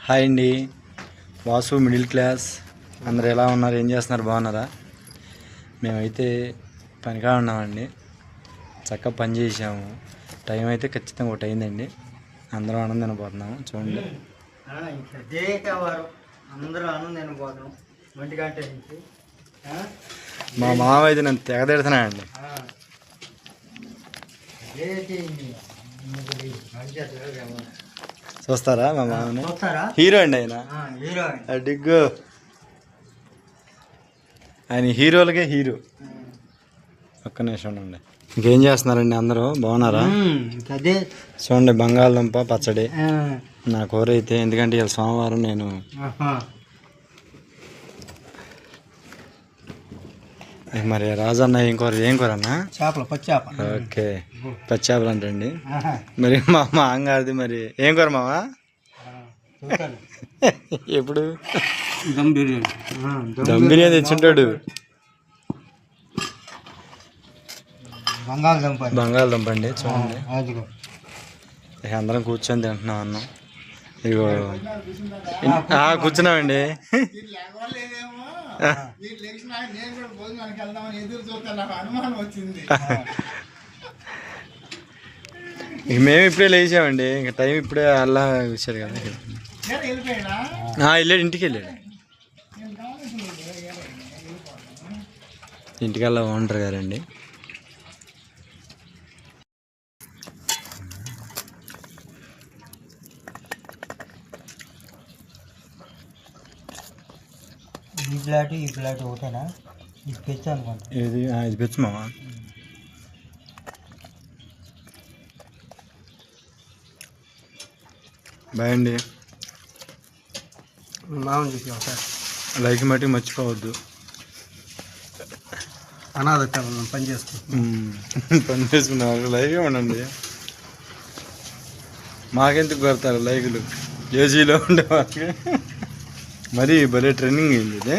Hi అండి, Vasu middle class. అందరు ఎలా ఉన్నారు? ఏం చేస్తున్నారు? బాగున్నారా? మేమైతే పనిగా ఉన్నామండి. చక్కగా పని చేసాము. టైం అయితే ఖచ్చితంగా ఒకటి అయిందండి. అందరం ఆనందం తినబోతున్నాము. చూడండి, మా మామ అయితే నేను తెగ తిడుతున్నానండి. చూస్తారా మా మామని? హీరో అండి ఆయన. డిగ్గు ఆయన హీరోలకే హీరో. ఒక్క నిమిషం ఉండండి. ఇంకేం చేస్తున్నారండి? అందరూ బాగున్నారా? చూడండి, బంగాళదుంప పచ్చడి నా కూర అయితే. ఎందుకంటే ఇలా సోమవారం నేను మరి రాజన్న ఏం కూర అన్న? చేపలు, పచ్చి చేప. ఓకే, పచ్చి చేపలు అంటండి. మరి మా మామగారిది మరి ఏం కూర మావా? ఎప్పుడు దమ్ బిర్యానీ తెచ్చుంటాడు. బంగాళదుంప అండి. చూడండి, అందరం కూర్చొని తింటున్నాం అన్నం. ఇగో కూర్చున్నామండి. మేము ఇప్పుడే లేచామండి. ఇంకా టైం ఇప్పుడే అలా వచ్చారు కదా. వెళ్ళాడు, ఇంటికి వెళ్ళాడు. ఇంటికల్లా ఓనర్ గారండి. ఈ ప్లాట్ ఒకటేనా? ఇది పెచ్చు అనుకుంటా. ఇది పెచ్చు మావా. బాయ్ అండి. మామూలు చూసాం సార్. లైక్ మట్టి మర్చిపోవద్దు. అనాథ పని చేసుకున్నారు. లైక్ ఇవ్వండి. మాకెందుకు కొడతారు లైకులు? ఏసీలో ఉండే వాళ్ళకి. మరి భలే ట్రెండింగ్ అయింది ఇది.